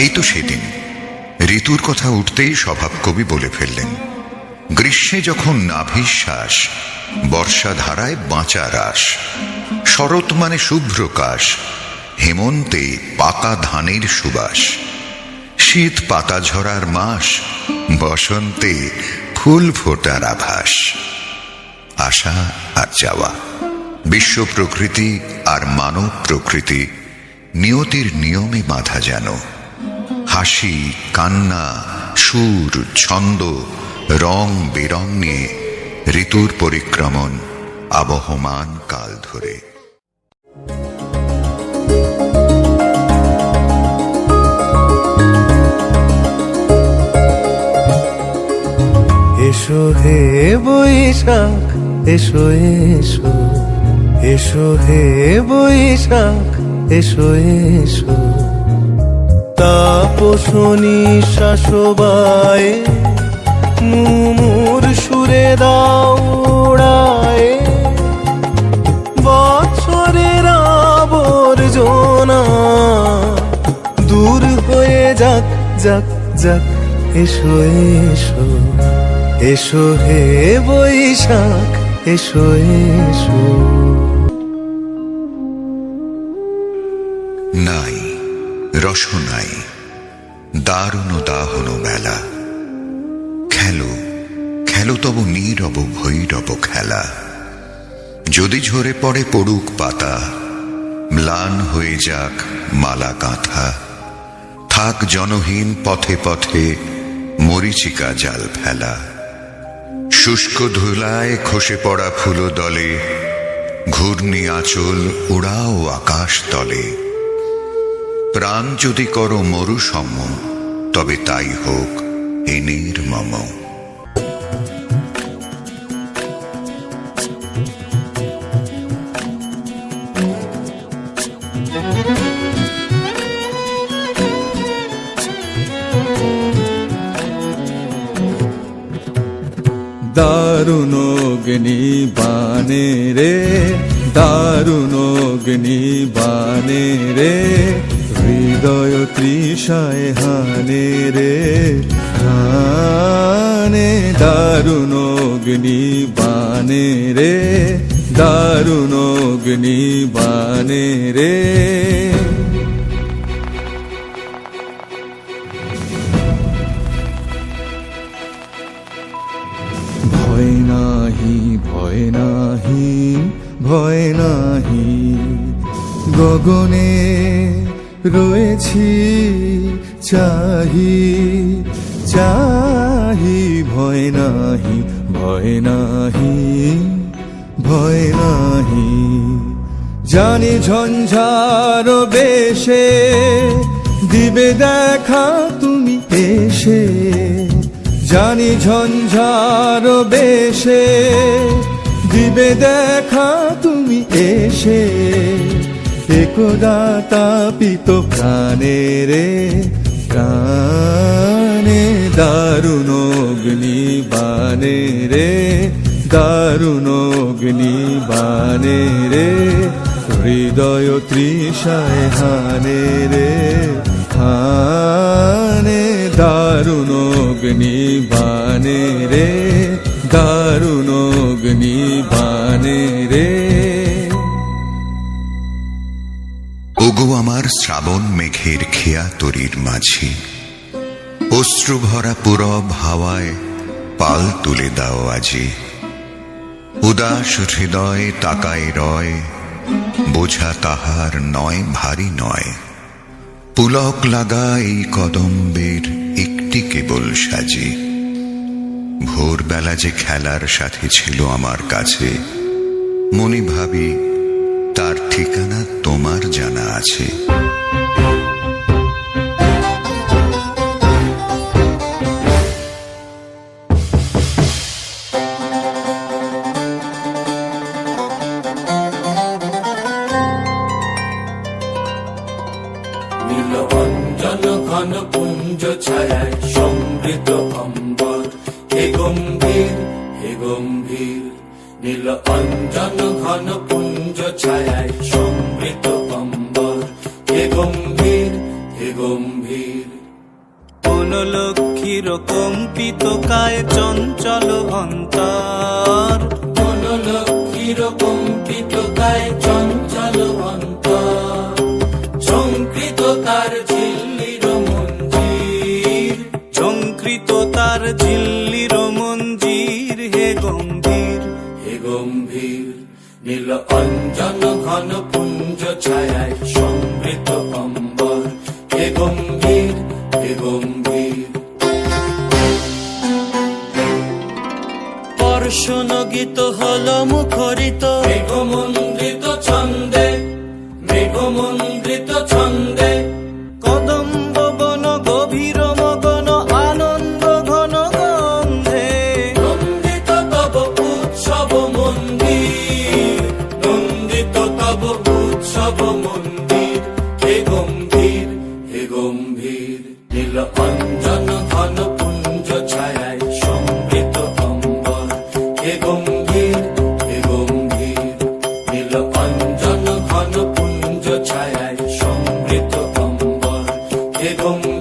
এই তো সেদিন ঋতুর কথা উঠতেই স্বভাব কবি বলে ফেললেন, গ্রীষ্মে যখন নাভিশ্বাস, বর্ষা ধারায় বাঁচা রাস, শরৎ মানে শুভ্রকাশ, হেমন্তে পাকা ধানের সুবাস, শীত পাতা ঝরার মাস, বসন্তে ফুল ফোটার আভাস। আশা আর যাওয়া, বিশ্ব প্রকৃতি আর মানব প্রকৃতি নিয়তির নিয়মে বাঁধা যেন। হাসি, কান্না, সুর, ছন্দ, রং বেরং নিয়ে ঋতুর পরিক্রমণ আবহমান কাল ধরে। এসো হে বৈশাখ, এসো এসো, এসো হে বৈশাখ, এসো এসো। তাপসনী শাসবায়ে মুমুর সুরে দাও উড়ায়ে, বছরের আবর্জনা দূর হয়ে যাক যাক যাক। এসো এসো, এসো হে বৈশাখ, এসো এসো। নাই রসনাই দারুণ দাহন বেলা, খেলো খেলো তবু নীরব ভৈরব খেলা। যদি ঝরে পড়ে পড়ুক পাতা, ম্লান হয়ে যাক মালা গাঁথা, থাক জনহীন পথে পথে মরিচিকা জাল ফেলা। শুষ্ক ধুলায় খসে পড়া ফুলো দলে, ঘূর্ণি আঁচল উড়াও আকাশ তলে। প্রাণ যদি করো মরুসম, তবে তাই হোক এ নির্মম। দারুণ অগ্নি বানে রে, দারুণ অগ্নি বানে রে, হৃদয় তৃষায় হানে রে হানে। দারুণ অগ্নি বানে রে, দারুণ অগ্নি বানে রে। ভয় নাহি ভয় নাহি ভয় নাহি, গগনে রয়েছি চাহি চাহি। ভয় নাহি ভয় নাহি ভয় নাহি, জানি ঝঞ্ঝার বেশে দিবে দেখা তুমি এসে। জানি ঝঞ্ঝার বেশে দিবে দেখা তুমি এসে। একদা তাপিত প্রাণে রে প্রাণে, দারুণ অগ্নি বানে রে, দারুণ অগ্নি বানে রে, হৃদয় তৃষায় হানে রে হানে। দারুণ অগ্নি বানে রে, দারুণ অগ্নি বানে রে। ওগো আমার শ্রাবণ মেঘের খেয়া তরির মাঝি, অশ্রু ভরা পুরব হাওয়ায় পাল তুলে দাও আজি। উদাস হৃদয় তাকায় রয়, বোঝা তাহার নয় ভারী নয়। পুলক লাগা এই কদম্বের একটি কেবল সাজি। ভোরবেলা যে খেলার সাথে ছিল আমার কাছে, মনে ভাবি তার ঠিকানা তোমার জানা আছে। নীল অঞ্জন ঘন পুঞ্জ ছায়ায় সমৃদ্ধ অম্বর, হে গম্ভীর হে গম্ভীর। নীল অঞ্জন ঘন পুঞ্জ ছায়ায় সমৃদ্ধ অম্বর, হে গম্ভীর হে গম্ভীর। বনলক্ষ্মীর কম্পিত কায় চঞ্চল অন্তর, বনলক্ষ্মীর কম্পিত কায় চঞ্চল অন্তর, ঝঙ্কৃত তার ঝিল্লির মঞ্জির, ঝঙ্কৃত তার ঝিল্লির মঞ্জির, হে গম্ভীর হে গম্ভীর নীল অঞ্জন ঘন পুঞ্জ ছায়ায় সমৃত অম্বর, হে গম্ভীর হে গম্ভীর। পর্শন গীত হল মুখরিত, মেঘমন্দ্রিত ছন্দে, মেঘমন্দ্রিত ছন্দে, কদম্ব বন গভীর মগন আনন্দ ঘন গন্ধে, নন্দিত তব উৎসব মন্দির, নন্দিত তব উৎসব মন্দির, হে গম্ভীর হে গম্ভীর নীল অঞ্জন ঘন পুঞ্জ ছায়ায় সমৃত অম্বর, হে গম্ভীর হে গম্ভীর নীল অঞ্জন ঘন পুঞ্জ ছায়ায় সমৃত অম্বর, হে গম্ভীর